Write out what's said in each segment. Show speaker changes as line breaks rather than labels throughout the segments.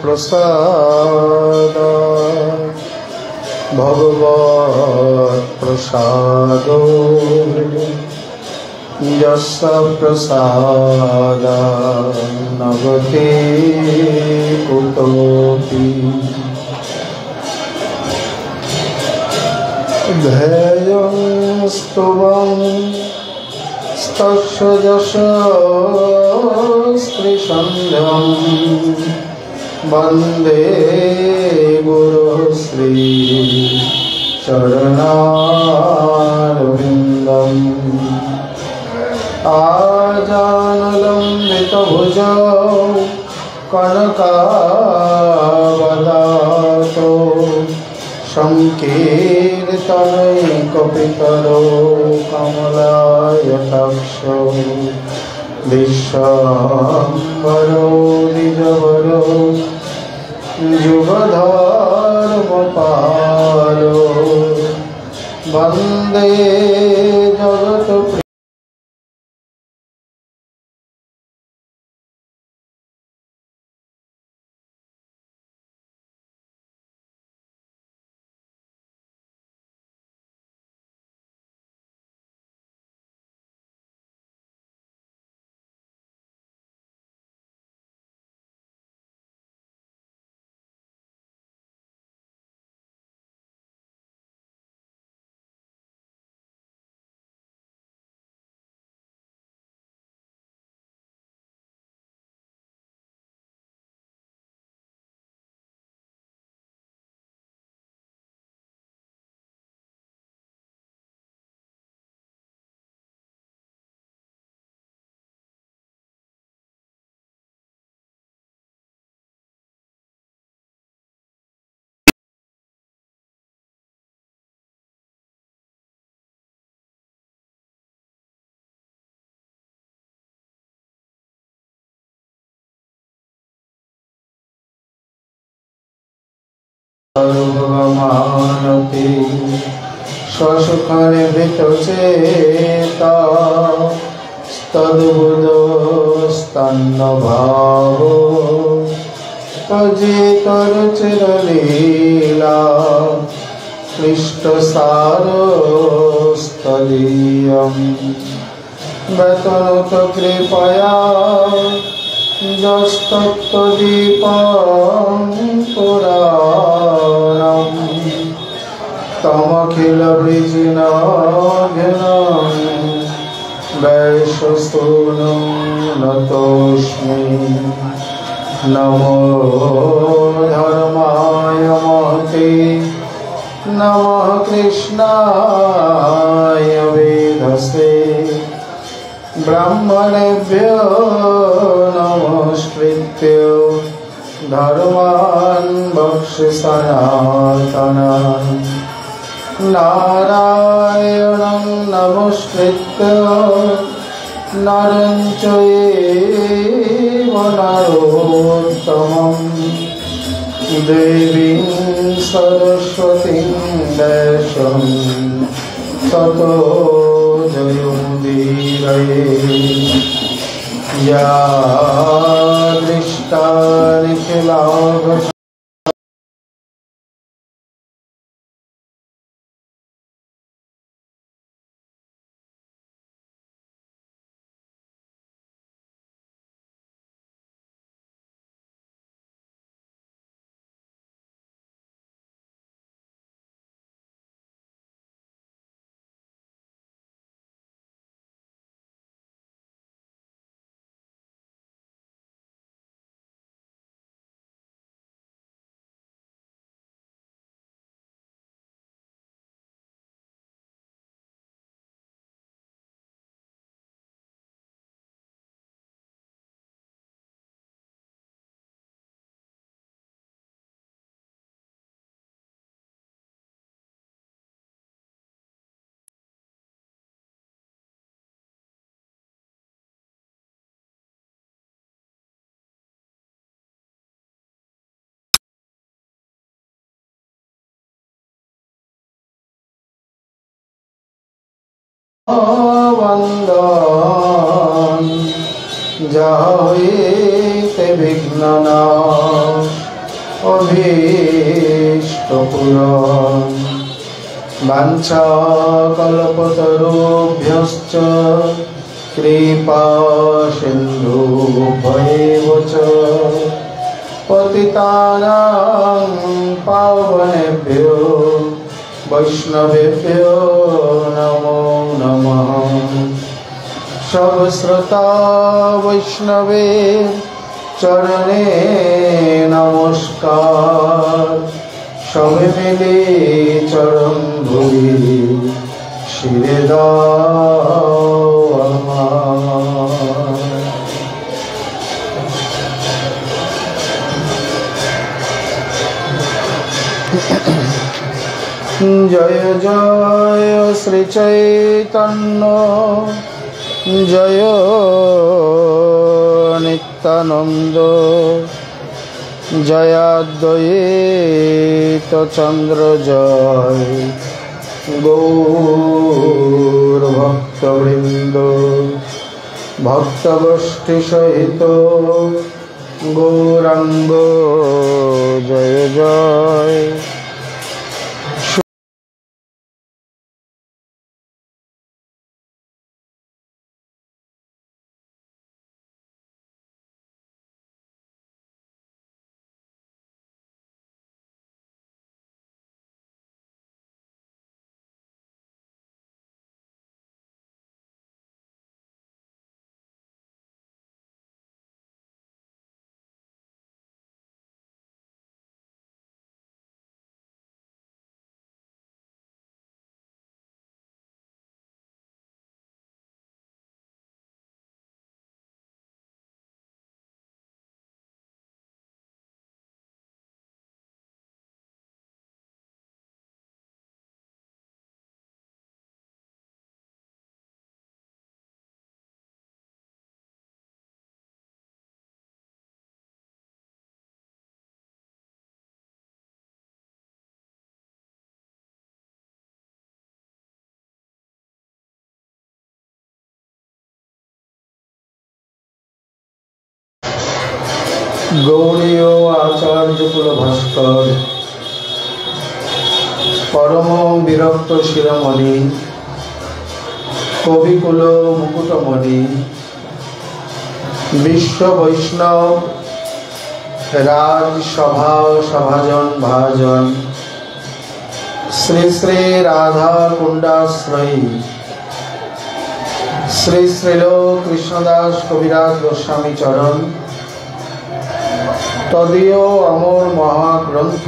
प्रसाद भगवत् प्रसादो यस्य प्रसाद नगते कुतोऽपि ध्येयं स्तुवं स्तस्य यशस्त्रिसन्ध्यं वन्दे गुरुश्री चरणारविन्दम् आजानुलम्बितभुजौ कनकावदातो संकीर्तनैकपितरो कमलायताक्षो विश्वाम्बरो द्विजवरो युगधर्मपालो वन्दे जगत्प्रियं सर्वमानति स्वसुखनिवृत्तचेता तद्बुधस्तन्नभावो तजितरुचिरलीला पृष्ठसारस्तदीयम् वेतनुतकृपया यस्तत्त्वदीपं पुराणं तमखिलवृजिनाघ्नं वैश्वसूनं नतोऽस्मि। नमो धर्माय महते नमः कृष्णाय वेधसे ब्राह्मणेभ्यो नमस्कृत्य धर्मान् वक्ष्य सनातनान् नारायणं नमस्कृत्य नरं चैव नरोत्तमं देवीं सरस्वतीं देशं ततो जयोदीरये या दृष्टा निखिलाः वंदन जाते বিঘ্ননাশ অভীষ্টপুরঃ বাঞ্ছাকল্পতরুভ্যশ্চ কৃপা সিন্ধুভ্যৈব চ পতিতানাং পাবনেভ্যো বৈষ্ণবেভ্যো নমো নমঃ। সবশ্রোতা বৈষ্ণবে চরণে নমস্কার, সবে মিলে চরণ ধুলি শিরে দাও আমার। জয় জয় শ্রী চৈতন্য, জয় নিত্যানন্দ, জয়াদ্বৈত চন্দ্র জয় গৌর ভক্তবৃন্দ। ভক্তগোষ্ঠী সহিত গৌরাঙ্গ জয় জয়। গৌড়ীয় আচার্যকুল ভাস্কর পরম বিরক্ত শিরোমণি কবিকুল মুকুটমণি বিশ্ব বৈষ্ণব রাজসভা সভাজন ভাজন শ্রী শ্রী রাধা কুণ্ডাশ্রয়ী শ্রী শ্রীল কৃষ্ণদাস কবিরাজ গোস্বামী চরণ তদীয় অমর মহাগ্রন্থ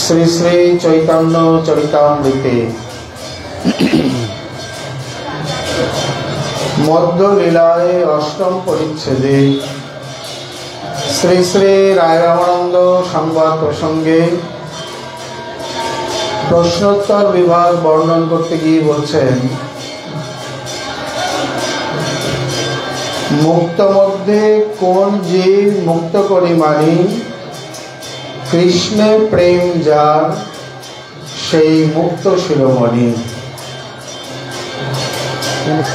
শ্রী শ্রী চৈতন্য চরিতামৃতে মধ্য লীলায় অষ্টম পরিচ্ছেদে শ্রী শ্রী রায় রামানন্দ সংবাদ প্রসঙ্গে প্রশ্নোত্তর বিভাগ বর্ণন করতে গিয়ে বলছেন, মুক্ত মধ্যে কোন জীব মুক্ত করি মানি, কৃষ্ণে প্রেম যার সেই মুক্ত শিরোমণি।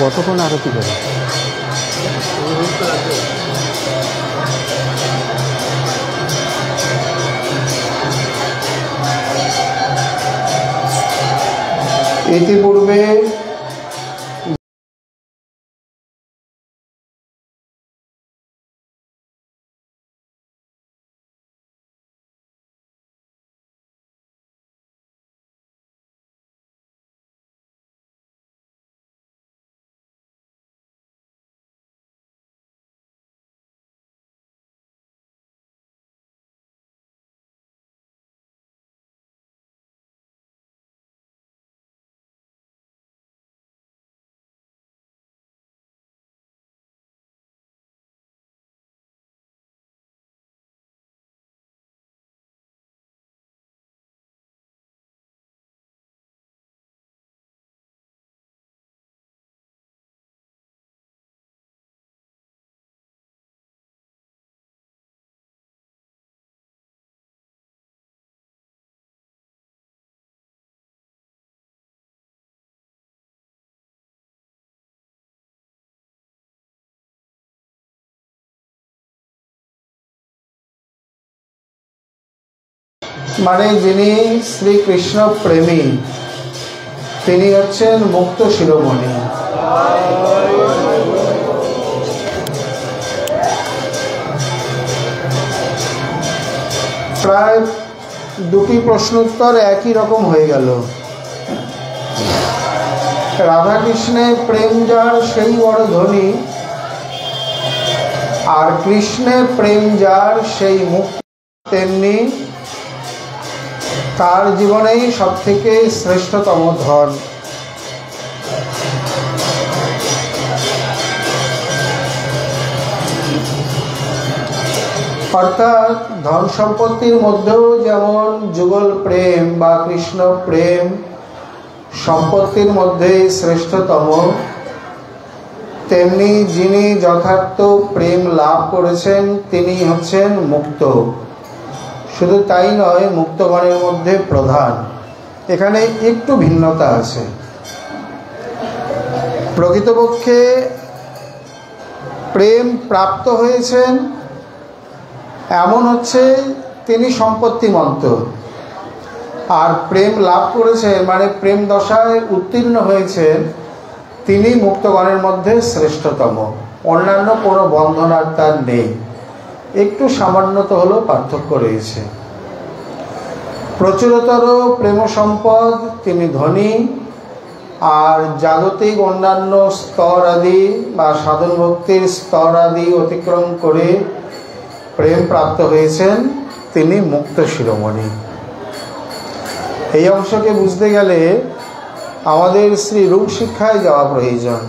কতক্ষণ আরতি করে?
ইতিপূর্বে মানে যিনি শ্রীকৃষ্ণ প্রেমী তিনি হচ্ছেন মুক্ত শিরোমণি। প্রায় দুটি প্রশ্নোত্তর একই রকম হয়ে গেল। রাধাকৃষ্ণের প্রেম যার সেই বড় ধনী, আর কৃষ্ণের প্রেম যার সেই মুক্ত, তেমনি তার জীবনেই সব থেকে শ্রেষ্ঠতম ধন। অর্থাৎ ধন সম্পত্তির মধ্যেও যেমন যুগল প্রেম বা কৃষ্ণ প্রেম সম্পত্তির মধ্যে শ্রেষ্ঠতম, তেমনি যিনি যথার্থ প্রেম লাভ করেছেন তিনি হচ্ছেন মুক্ত। শুধু তাই নয়, মুক্তগণের মধ্যে প্রধান। এখানে একটু ভিন্নতা আছে। প্রকৃতপক্ষে প্রেম প্রাপ্ত হয়েছেন এমন হচ্ছে তিনি সম্পত্তিমন্ত, আর প্রেম লাভ করেছেন মানে প্রেম দশায় উত্তীর্ণ হয়েছেন তিনি মুক্তগণের মধ্যে শ্রেষ্ঠতম। অন্যান্য কোনো বন্ধনার তার নেই, একটু সামান্যত হলেও পার্থক্য রয়েছে। প্রচুরতর প্রেম সম্পদ তিনি ধনী, আর জাগতিক অন্যান্য স্তর আদি বা সাধন ভক্তির স্তর আদি অতিক্রম করে প্রেম প্রাপ্ত হয়েছেন তিনি মুক্ত শিরোমণি। এই অংশকে বুঝতে গেলে আমাদের শ্রী রূপ শিক্ষায় যাওয়া প্রয়োজন।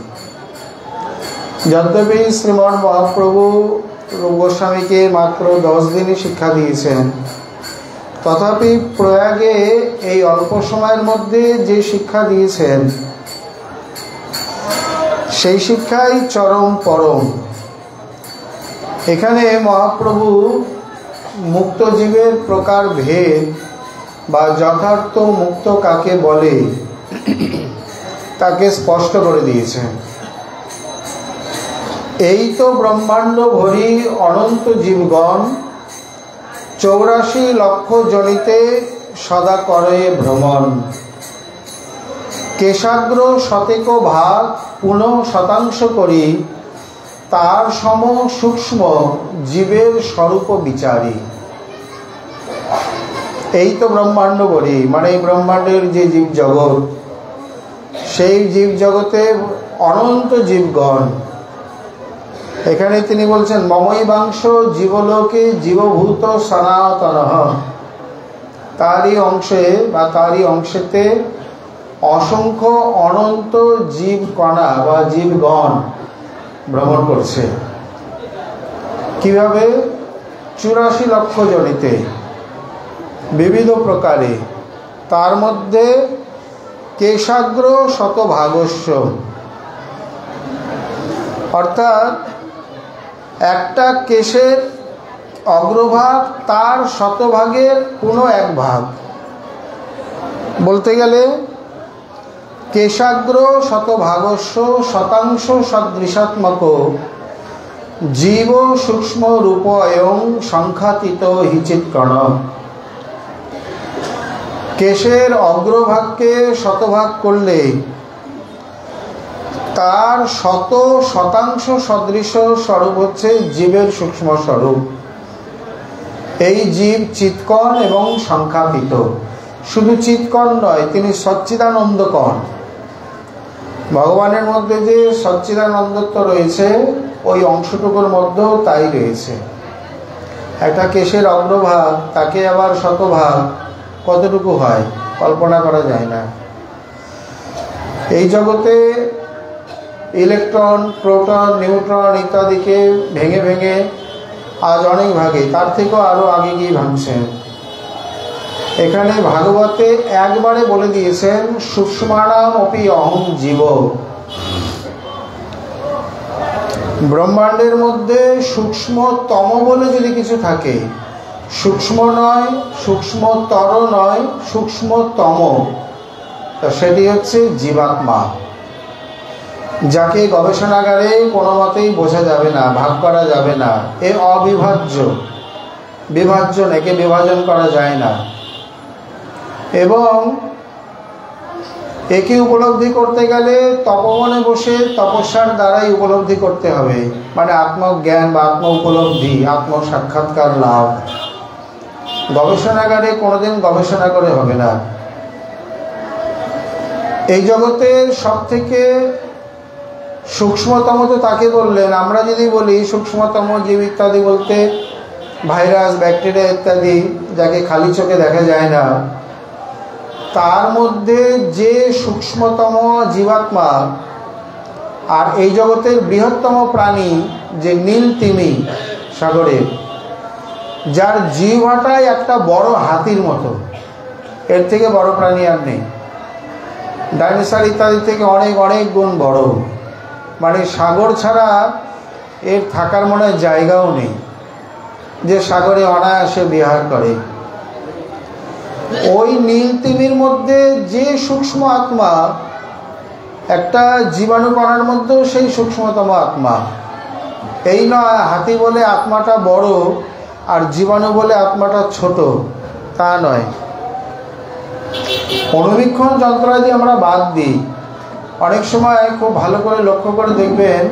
যদ্যপি শ্রীমন মহাপ্রভু রূপ গোস্বামীকে মাত্র 10 দিনই শিক্ষা দিয়েছেন, তথাপি প্রয়াগে এই অল্প সময়ের মধ্যে যে শিক্ষা দিয়েছেন সেই শিক্ষাই চরম পরম। এখানে মহাপ্রভু মুক্ত জীবের প্রকার ভেদ বা যথার্থ মুক্ত কাকে বলে তাকে স্পষ্ট করে দিয়েছেন। এই তো ব্রহ্মাণ্ড ভরি অনন্ত জীবগণ 84 লক্ষ জনিতে সদা করে ভ্রমণ, কেশাগ্র শতেক ভাগ পুনঃ শতাংশ করি, তার সম সূক্ষ্ম জীবের স্বরূপ বিচারী। এই তো ব্রহ্মাণ্ড বলি মানে এই ব্রহ্মাণ্ডের যে জীব জগৎ, সেই জীব জগতে অনন্ত জীবগণ। এখানে তিনি বলছেন মমৈবাংশ জীবলোকে জীবভূত সনাতন, তারই অংশে বা তারই অংশেতে অসংখ্য অনন্ত জীব কণা বা জীবগণ ভ্রমণ করছে। কিভাবে? 84 লক্ষ জনিতে বিবিধ প্রকারে, তার মধ্যে কেশাগ্র শতভাগস্য, অর্থাৎ একটা কেশের অগ্রভাগ তার শতভাগের পুনঃ 1 ভাগ। বলতে গেলে কেশাগ্র শতভাগস্য শতাংশ সদৃশাত্মক জীব সূক্ষ্ম রূপ এয়ং সংখ্যাতীত হিচিৎকণ। কেশের অগ্রভাগকে শতভাগ করলে তার শতাংশ সদৃশ স্বরূপ হচ্ছে জীবের সূক্ষ্ম স্বরূপ। এই জীব চিৎকণ এবং সংখ্যাতীত। শুধু চিৎকণ নয়, তিনি সচ্চিদানন্দকণ। ভগবানের মধ্যে যে সচ্চিদানন্দত্ব রয়েছে ওই অংশটুকুর মধ্যেও তাই রয়েছে। একটা কেশের অগ্রভাগ তাকে আবার শতভাগ কতটুকু হয় কল্পনা করা যায় না। এই জগতে ইলেকট্রন, প্রোটন, নিউট্রন ইত্যাদিকে ভেঙে ভেঙে আজ অনেক ভাগে, তার থেকেও আরও আগে গিয়ে ভাঙছেন। এখানে ভাগবতে একবারে বলে দিয়েছেন সূক্ষ্মানাম অপি অহং জীব। ব্রহ্মাণ্ডের মধ্যে সূক্ষ্মতম বলে যদি কিছু থাকে, সূক্ষ্ম নয়, সূক্ষ্মতর নয়, সূক্ষ্মতম, তা সেটি হচ্ছে জীবাত্মা, যাকে গবেষণাগারে কোনো মতেই বোঝা যাবে না, ভাগ করা যাবে না। এ অবিভাজ্য, বিভাজ্য, একে বিভাজন করা যায় না। এবং একে উপলব্ধি করতে গেলে তপবনে বসে তপস্যার দ্বারাই উপলব্ধি করতে হবে, মানে আত্মজ্ঞান বা আত্ম উপলব্ধি, আত্ম সাক্ষাৎকার লাভ। গবেষণাগারে কোনোদিন গবেষণা করে হবে না। এই জগতের সব থেকে সূক্ষ্মতম তো তাকে বললেন, আমরা যদি বলি সূক্ষ্মতম জীব ইত্যাদি বলতে ভাইরাস, ব্যাকটেরিয়া ইত্যাদি যাকে খালি চোখে দেখা যায় না, তার মধ্যে যে সূক্ষ্মতম জীবাত্মা আর এই জগতের বৃহত্তম প্রাণী যে নীল তিমি সাগরে, যার জিহ্বাটাই একটা বড় হাতির মতো, এর থেকে বড় প্রাণী আর নেই। ডাইনোসর ইত্যাদি থেকে অনেক অনেক গুণ বড়। মানে সাগর ছাড়া এর থাকার মনে হয় জায়গাও নেই, যে সাগরে অনায়াসে বিহার করে। ওই নীল তিমির মধ্যে যে সূক্ষ্ম আত্মা, একটা জীবাণু কণার মধ্যেও সেই সূক্ষ্মতম আত্মা। এই নয় হাতি বলে আত্মাটা বড় আর জীবাণু বলে আত্মাটা ছোট, তা নয়। অনুবীক্ষণ যন্ত্রাদি আমরা বাদ দিই, অনেক সময় খুব ভালো করে লক্ষ্য করে দেখবেন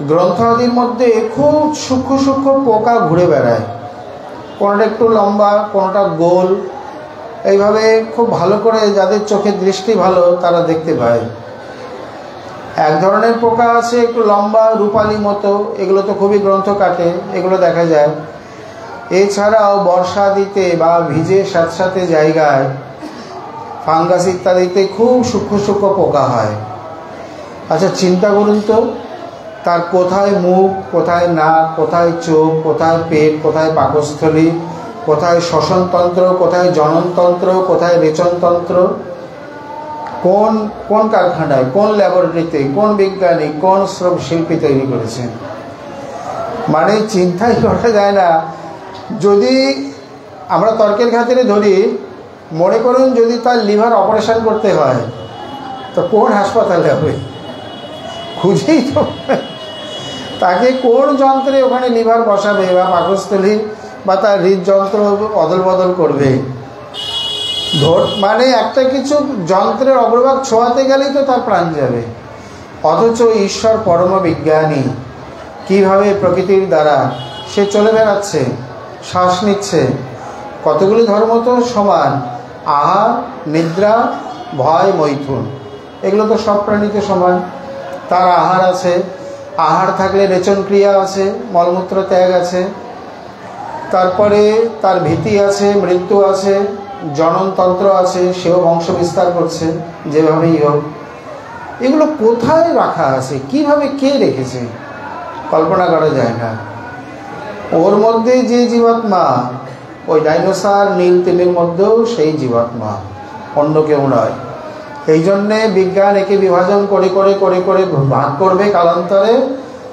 গ্রন্থ আদির মধ্যে খুব সূক্ষ্ম সূক্ষ্ম পোকা ঘুরে বেড়ায়, কোনোটা একটু লম্বা, কোনোটা গোল, এইভাবে খুব ভালো করে যাদের চোখের দৃষ্টি ভালো তারা দেখতে পায়। এক ধরনের পোকা আছে একটু লম্বা রূপালী মতো, এগুলো তো খুবই গ্রন্থ কাটে, এগুলো দেখা যায়। এছাড়াও বর্ষা দিতে বা ভিজে স্যাঁতস্যাঁতে জায়গায় ফাঙ্গাস ইত্যাদিতে খুব সূক্ষ্ম সূক্ষ্ম পোকা হয়। আচ্ছা চিন্তা করুন তো, তার কোথায় মুখ, কোথায় নাক, কোথায় চোখ, কোথায় পেট, কোথায় পাকস্থলী, কোথায় শ্বসনতন্ত্র, কোথায় জননতন্ত্র, কোথায় রেচনতন্ত্র, কোন কোন কারখানায়, কোন ল্যাবরেটরিতে, কোন বিজ্ঞানী, কোন শ্রম শিল্পী তৈরি করেছেন। মানে চিন্তাই করা যায় না। যদি আমরা তর্কের খাতিরে ধরি, মনে করুন যদি তার লিভার অপারেশন করতে হয় তো কোন হাসপাতালে হবে, খুঁজেই তো তাকে কোন যন্ত্রে ওখানে লিভার বসাবে বা পাকস্থলী বা তার হৃদযন্ত্র অদল বদল করবে। মানে একটা কিছু যন্ত্রের অগ্রভাগ ছোঁয়াতে গেলেই তো তার প্রাণ যাবে। অথচ ঈশ্বর পরম বিজ্ঞানী, কীভাবে প্রকৃতির দ্বারা সে চলে বেড়াচ্ছে, শ্বাস নিচ্ছে। কতগুলি ধর্ম তো সমান, আহার, নিদ্রা, ভয়, মৈথুন, এগুলো তো সব প্রাণীতে সমান। তার আহার আছে, আহার থাকলে রেচন ক্রিয়া আছে, মলমূত্র ত্যাগ আছে, তারপরে তার ভীতি আছে, মৃত্যু আছে, জননতন্ত্র আছে, সেও বংশ বিস্তার করছে যেভাবেই হোক। এগুলো কোথায় রাখা আছে, কিভাবে কে রেখেছে, কল্পনা করা যায় না। ওর মধ্যে যে জীবাত্মা, ওই ডাইনোসর নীল তিমির মধ্যেও সেই জীবাত্মা, অন্য কেউ নয়। এই জন্যে বিজ্ঞান একে বিভাজন করে করে করে করে ভাগ করবে কালান্তরে।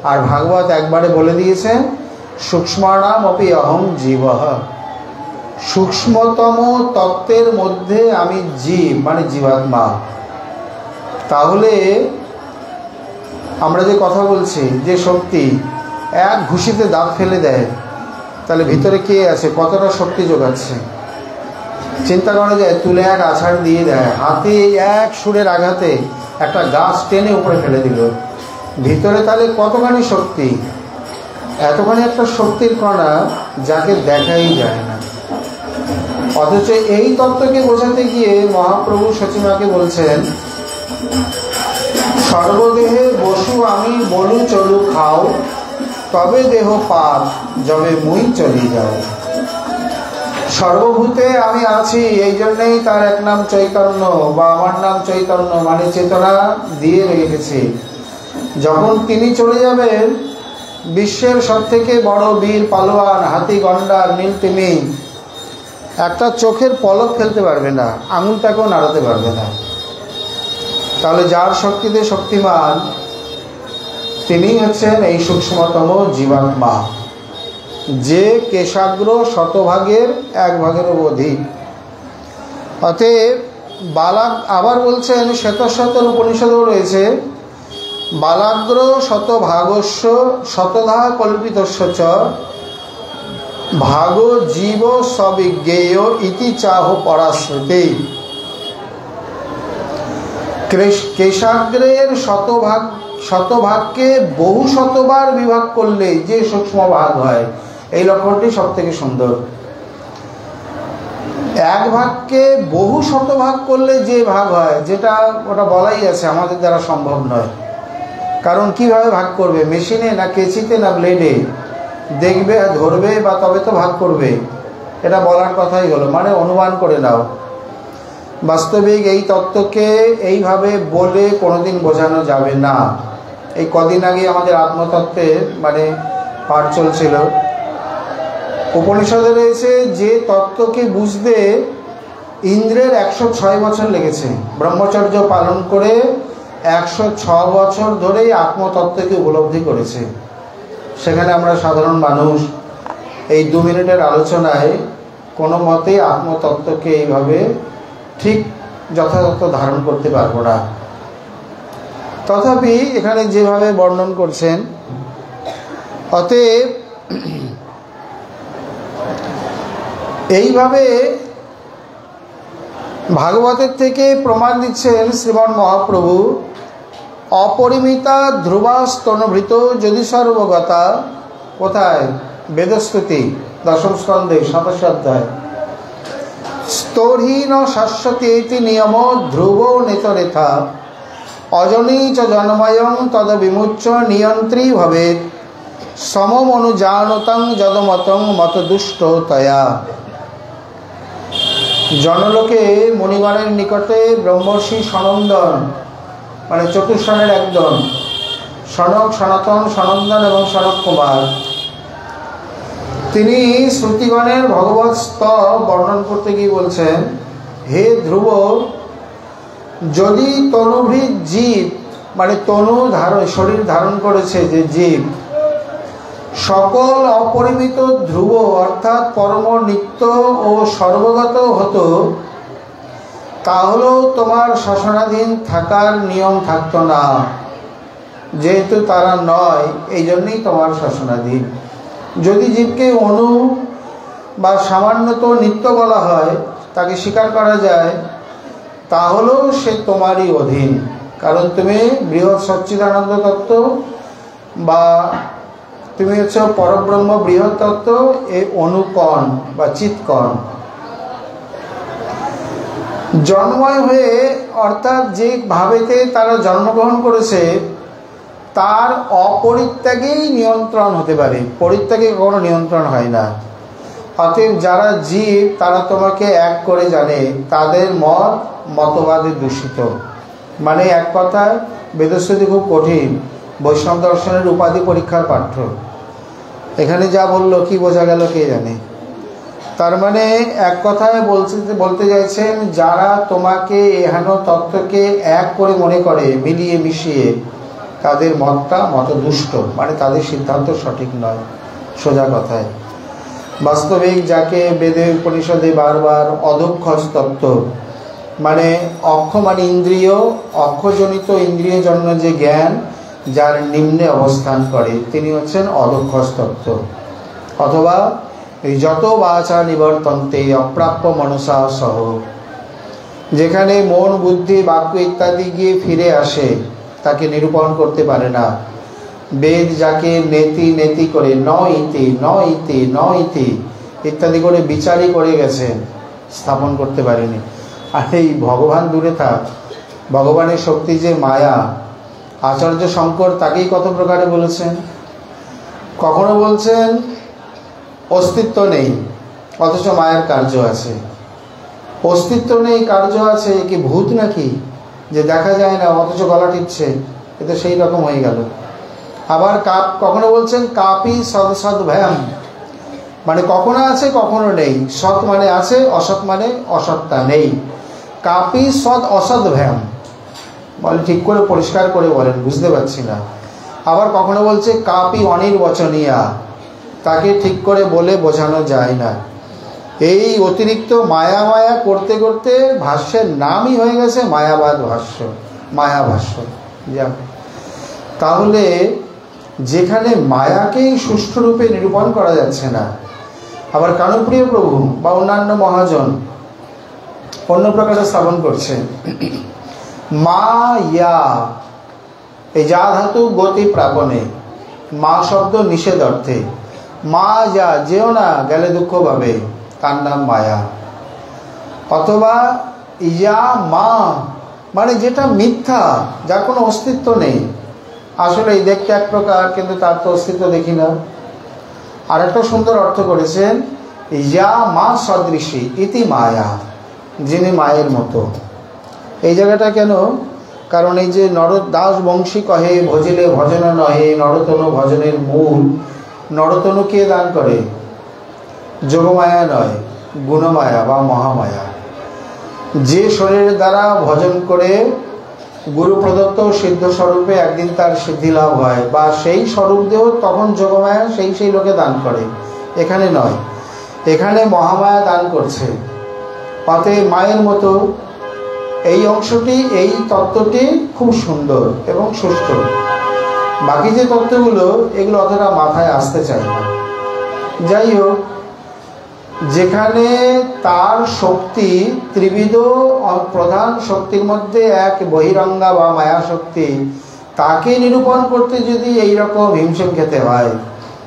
আর ভাগবত একবারে বলে দিয়েছে সূক্ষ্মানাম অপি অহং জীবঃ, সূক্ষ্মতম তত্ত্বের মধ্যে আমি জীব, মানে জীবাত্মা। তাহলে আমরা যে কথা বলছি, যে শক্তি এক ঘুষিতে দাঁত ফেলে দেয়, তাহলে ভিতরে কে আছে, কতটা শক্তি যোগাচ্ছে চিন্তা করা যায়। তুলে এক আছাড় দিয়ে দেয়, হাতে এক সুরের আঘাতে একটা গাছ টেনে উপরে ফেলে দিল, ভিতরে তাহলে কতখানি শক্তি। এতখানি একটা শক্তির কণা যাকে দেখাই যায় না। অথচ এই তত্ত্বকে বোঝাতে গিয়ে মহাপ্রভু সচিমাকে বলছেন, সর্বদেহে বসু আমি বলু চলু খাও, তবে দেহ পাপ যবে মুই চলি যাও। সর্বভূতে আমি আছি, এই জন্যেই তার এক নাম চৈতন্য, বা আমার নাম চৈতন্য, মানে চেতনা দিয়ে রেখেছি। যখন তিনি চলে যাবেন, বিশ্বের সব থেকে বড় বীর পালোয়ান, হাতি, গন্ডার, নীল তিমি একটা চোখের পলক ফেলতে পারবে না, আঙুলটাকেও নাড়াতে পারবে না। তাহলে যার শক্তিতে শক্তিমান, তিনি হচ্ছেন এই সূক্ষ্মতম জীবাত্মা, যে কেশাগ্র শতভাগের এক ভাগেরও অধিক। অতএব বালাগ, আবার বলছেন শ্বেতশতের উপনিষদেও রয়েছে, বালাগ্র শতভাগস্য শতধা কল্পিতস্য চ ভাগ জীব সবিজ্ঞেয় ইতি চাহ পরাশ্রুতে। কেশাগ্রের শতভাগকে বহু শতবার বিভাগ করলে যে সূক্ষ্ম ভাগ হয়, এই লক্ষণটি সব থেকে সুন্দর। এক ভাগকে বহু শতভাগ করলে যে ভাগ হয়, যেটা ওটা বলাই আছে, আমাদের দ্বারা সম্ভব নয়। কারণ কিভাবে ভাগ করবে? মেশিনে না কেচিতে না ব্লেডে? দেখবে, ধরবে, বা তবে তো ভাগ করবে। এটা বলার কথাই হলো, মানে অনুমান করে নাও। বাস্তবিক এই তত্ত্বকে এইভাবে বলে কোনোদিন বোঝানো যাবে না। এই কদিন আগে আমাদের আত্মতত্ত্বের পাঠ চলছিল। উপনিষদে রয়েছে যে তত্ত্বকে বুঝতে ইন্দ্রের 106 বছর লেগেছে। ব্রহ্মচর্য পালন করে 106 বছর ধরেই আত্মতত্ত্বকে উপলব্ধি করেছে। সেখানে আমরা সাধারণ মানুষ এই 2 মিনিটের আলোচনায় কোনো মতেই আত্মতত্ত্বকে এইভাবে ঠিক যথাযথ ধারণ করতে পারবো না। তথাপি এখানে যেভাবে বর্ণন করছেন, অতএব এইভাবে ভাগবতের থেকে প্রমাণ দিচ্ছেন শ্রীমন মহাপ্রভু। অপরিমিতা ধ্রুবাস্তনভৃত যদি সর্বগতা, কোথায়? বেদস্তুতি 10ম স্কন্ধে 27 অধ্যায়। স্তরহীন শাশ্বতেতি নিয়ম ধ্রুব নেতরেথা অজনী চ জন্ময়ং তদ বিমুচ্চ নিয়ন্ত্রী ভবেৎ সমম অনুজানতং যদমতং মত দুষ্ট তয়া। জনলোকে মণিগণের নিকটে ব্রহ্মর্ষি সনন্দন, চতুর্ষণের একজন, সনক, সনাতন, সনন্দন এবং সনক কুমার, তিনি শ্রুতিগণের ভগবৎ স্তব বর্ণন করতে গিয়ে বলছেন, হে ধ্রুব, যদি তনুভৃত জীব, তনু ধারণ, শরীর ধারণ করেছে যে জীব, সকল অপরিমিত ধ্রুব অর্থাৎ পরম নিত্য ও সর্বগত হতো, তাহলেও তোমার শাসনাধীন থাকার নিয়ম থাকতো না। যেহেতু তারা নয়, এই জন্যই তোমার শাসনাধীন। যদি জীবকে অনু বা সামান্যত নিত্য বলা হয়, তাকে স্বীকার করা যায়, তাহলেও সে তোমারই অধীন। কারণ তুমি বৃহৎ সচ্চিদানন্দ তত্ত্ব, বা তুমি হচ্ছে পরব্রহ্ম বৃহৎ তত্ত্ব, এই অনুকণ বা চিৎকণ। জন্ময় হয়ে, অর্থাৎ যে ভাবেতে তারা জন্মগ্রহণ করেছে, তার অপরিত্যাগেই নিয়ন্ত্রণ হতে পারে, পরিত্যাগে কোনো নিয়ন্ত্রণ হয় না। অতএব যারা জীব, তারা তোমাকে এক করে জানে, তাদের মতবাদে দূষিত। এক কথায় বেদস্তুতি খুব কঠিন, বৈষ্ণব দর্শনের উপাধি পরীক্ষার পাঠ্য। এখানে যা বললো, কি বোঝা গেল কে জানে। তার এক কথায় বলতে চাইছেন, যারা তোমাকে এহেন তত্ত্বকে এক করে মনে করে, মিলিয়ে মিশিয়ে, তাদের মতটা মতদুষ্ট, তাদের সিদ্ধান্ত সঠিক নয়। সোজা কথায় বাস্তবিক যাকে বেদে উপনিষদে বারবার অদক্ষস তত্ত্ব, অক্ষ ইন্দ্রিয়, অক্ষজনিত ইন্দ্রিয় জন্য যে জ্ঞান যার নিম্নে অবস্থান করে, তিনি হচ্ছেন অদক্ষস তত্ত্ব। অথবা যত বাচা নিবর্তন্তে অপ্রাপ্য মনসা সহ, যেখানে মন, বুদ্ধি, বাক্য ইত্যাদি গিয়ে ফিরে আসে, তাকে নিরূপণ করতে পারে না। বেদ যাকে নেতি নেতি করে ন ইতি ন ইতি ন ইতি ইত্যাদি করে বিচারই করে গেছেন, স্থাপন করতে পারেনি। আর এই ভগবান দূরে থাক, ভগবানের শক্তি যে মায়া, আচার্য শঙ্কর তাকেই কত প্রকারে বলেছেন। কখনো বলছেন অস্তিত্ব নেই, অথচ মায়ের কার্য আছে। অস্তিত্ব নেই, কার্য আছে, কি ভূত নাকি যে দেখা যায় না অথচ গলা টিপছে? এ তো সেই রকম হয়ে গেল। আবার কখনো বলছেন কাপি সদ সদ ভ্যাম, কখনো আছে কখনো নেই। সৎ আছে, অসৎ অসৎটা নেই। কাপি সদ অসৎ ভ্যাম, ঠিক করে পরিষ্কার করে বলেন, বুঝতে পারছি না। আবার কখনো বলছে কাপি অনির্বচনীয়া, তাকে ঠিক করে বলে বোঝানো যায় না। এই অতিরিক্ত মায়া মায়া করতে করতে ভাষ্যের নামই হয়ে গেছে মায়াবাদ ভাষ্য, মায়া ভাষ্য। তাহলে যেখানে মায়াকেই সুষ্ঠুরূপে নিরূপণ করা যাচ্ছে না, আবার কানুপ্রিয় প্রভু বা অন্যান্য মহাজন অন্য প্রকারে স্থাপন করছে। মা ইয়া, এই যা ধাতু গতি প্রাপনে, মা শব্দ নিষেধ অর্থে। মা যা, যেও না, গেলে দুঃখ পাবে, তার নাম মায়া। অথবা ইয়া মা, মানে যেটা মিথ্যা, যার কোনো অস্তিত্ব নেই। আসলে এই দেখতে এক প্রকার, কিন্তু তার তো অস্তিত্ব দেখি না। আর একটা সুন্দর অর্থ করেছেন, ইয়া মা সদৃশী ইতি মায়া, যিনি মায়ের মতো। এই জায়গাটা কেন? কারণ এই যে নরদাস বংশী কহে ভজিলে ভজন নহে, নরতনু ভজনের মূল। নরতনু কে দান করে? যোগমায়া নয়, গুণমায়া বা মহামায়া। যে শরীরের দ্বারা ভজন করে গুরু প্রদত্ত সিদ্ধ স্বরূপে একদিন তার সিদ্ধি লাভ হয়, বা সেই স্বরূপ দেহ তখন যোগমায়া সেই লোকে দান করে। এখানে নয়, এখানে মহামায়া দান করছে। অতএব মায়ের মতো এই অংশটি, এই তত্ত্বটি খুব সুন্দর এবং সুষ্ঠু। বাকি যে তত্ত্বগুলো, এগুলো অতটা মাথায় আসতে চায় না। যাই হোক, যেখানে তার শক্তি ত্রিবিধ প্রধান শক্তির মধ্যে এক বহিরঙ্গা বা মায়া শক্তি, তাকে নিরূপণ করতে যদি এইরকম হিমশিম খেতে হয়,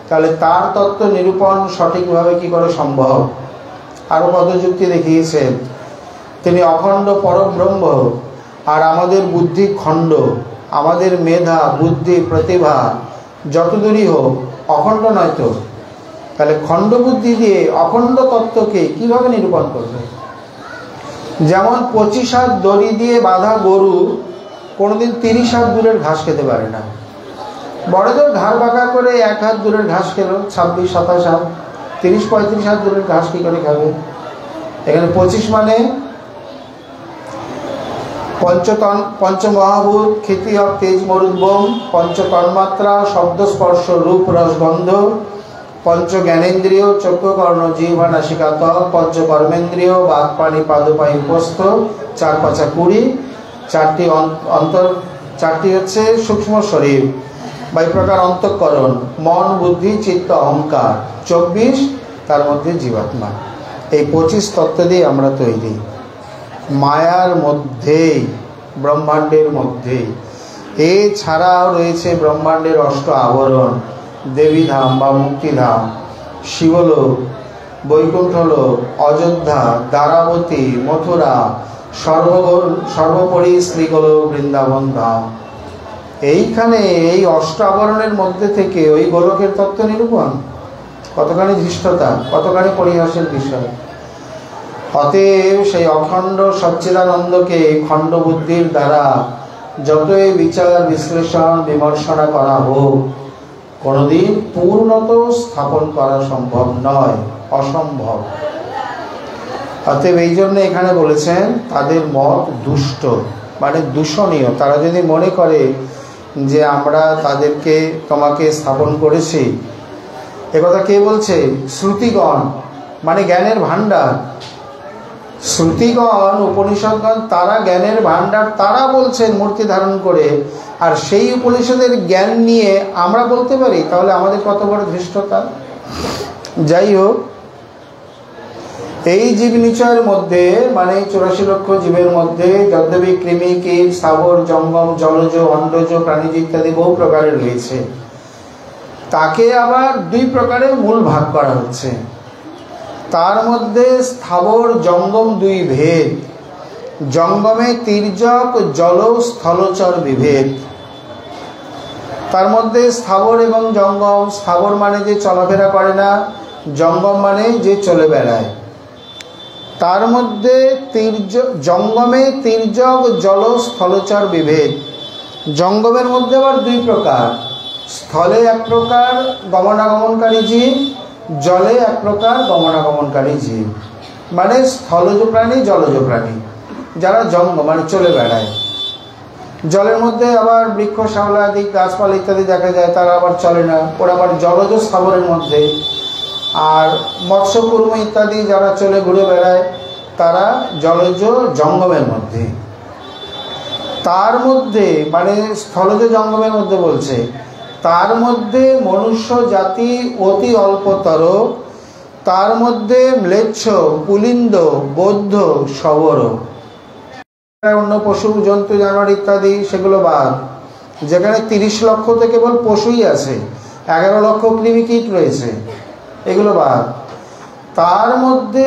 তাহলে তার তত্ত্ব নিরূপণ সঠিকভাবে কি করে সম্ভব? আরও কত যুক্তি দেখিয়েছেন। তিনি অখণ্ড পরব্রহ্ম, আর আমাদের বুদ্ধি খণ্ড। আমাদের মেধা, বুদ্ধি, প্রতিভা যতদূরই হোক অখণ্ড নয় তো, তাহলে খণ্ড বুদ্ধি দিয়ে অখণ্ড তত্ত্বকে কিভাবে নিরূপণ করবে? যেমন 25 হাত দড়ি দিয়ে বাঁধা গরু কোনোদিন 30 হাত দূরের ঘাস খেতে পারে না। বড়দের ঘাড় বাঁকা করে 1 হাত দূরের ঘাস খেলো, 26-27 হাত, 30-35 হাত দূরের ঘাস কি করে খাবে? এখানে 25 মানে পঞ্চমহাভূত, খ্যাতি অব তেজ মরুদ্বম, পঞ্চতন্মাত্রা, শব্দ স্পর্শ রূপ রস গন্ধ, পঞ্চ জ্ঞানেন্দ্রিয়, চক্ষু কর্ণ জিহ্বা নাসিকা ত্বক, পঞ্চ কর্মেন্দ্রিয়, বাক পানি পাদপায়ু উপস্থ, 4-5 20, 4টি অন্তর, 4টি হচ্ছে সূক্ষ্ম শরীর বা এই প্রকার অন্তঃকরণ, মন, বুদ্ধি, চিত্ত, অহংকার, 24, তার মধ্যে জীবাত্মা। এই 25 তত্ত্ব দিয়ে আমরা তৈরি। মায়ার মধ্যেই, ব্রহ্মাণ্ডের মধ্যেই। এছাড়াও রয়েছে ব্রহ্মাণ্ডের 8 আবরণ, দেবীধাম বা মুক্তিধাম, শিবলোক, বৈকুণ্ঠলোক, অযোধ্যা, দ্বারাবতী, মথুরা, সর্বোপরি শ্রীগোলক, বৃন্দাবন ধাম। এইখানে এই 8 আবরণের মধ্যে থেকে ওই গোলকের তত্ত্ব নিরূপণ কতখানি ধৃষ্টতা, কতখানি পরিহাসের বিষয়। অতএব সেই অখণ্ড সচ্চিদানন্দকে খণ্ড বুদ্ধির দ্বারা যতই বিচার, বিশ্লেষণ, বিমর্শনা করা হোক, কোনোদিন পূর্ণত স্থাপন করা সম্ভব নয়, অসম্ভব। অতএব এই জন্য এখানে বলেছেন তাদের মত দুষ্ট, মানে দূষণীয়। তারা যদি মনে করে যে আমরা তাদেরকে তোমাকে স্থাপন করেছি, একথা কে বলছে? শ্রুতিগণ, মানে জ্ঞানের ভাণ্ডার। শ্রুতিগণ, উপনিষদগণ, তারা জ্ঞানের ভাণ্ডার, তারা বলছেন মূর্তি ধারণ করে। আর সেই উপনিষদের জ্ঞান নিয়ে আমরা বলতে পারি, তাহলে আমাদের কত বড় ধৃষ্টতা। যাই হোক, এই জীব নিচয়ের মধ্যে, মানে 84 লক্ষ জীবের মধ্যে যদ্যপি কৃমি, কীট, স্থাবর, জঙ্গম, জলজ, অন্ডজ, প্রাণীজ ইত্যাদি বহু প্রকারের রয়েছে, তাকে আবার 2 প্রকারে মূল ভাগ করা হচ্ছে। তার মধ্যে স্থাবর জঙ্গম 2 ভেদ। জঙ্গমে তির্যক, জল, স্থলচর বিভেদ। তার মধ্যে স্থাবর এবং জঙ্গম, স্থাবর মানে যে চলাফেরা করে না, জঙ্গম মানে যে চলে বেড়ায়। তার মধ্যে জঙ্গমে তির্যক, জল, স্থলচর বিভেদ। জঙ্গমের মধ্যে আবার 2 প্রকার, স্থলে এক প্রকার গমনাগমনকারী জীব, জলে এক প্রকার গমনাগমনকারী জীব। মানে স্থলজ প্রাণী, জলজ প্রাণী, যারা জঙ্গম মানে চলে বেড়ায়। জলের মধ্যে আবার বৃক্ষ, শ্যাওলা আদি গাছপালা ইত্যাদি দেখা যায়, তারা আবার চলে না, ওরা আবার জলজ স্থাবরের মধ্যে। আর মৎস্য, কুর্ম ইত্যাদি যারা চলে ঘুরে বেড়ায়, তারা জলজ জঙ্গমের মধ্যে। তার মধ্যে মানে স্থলজ জঙ্গমের মধ্যে বলছে, তার মধ্যে মনুষ্য জাতি অতি অল্পতর, তার মধ্যে ম্লেচ্ছ, পুলিন্দ, বৌদ্ধ, শবর, অন্য পশু জন্তু জানোয়ার ইত্যাদি সেগুলো বাদ। যেখানে 30 লক্ষ থেকে কেবল পশুই আছে, 11 লক্ষ কৃমিকীট রয়েছে, এগুলো বাদ। তার মধ্যে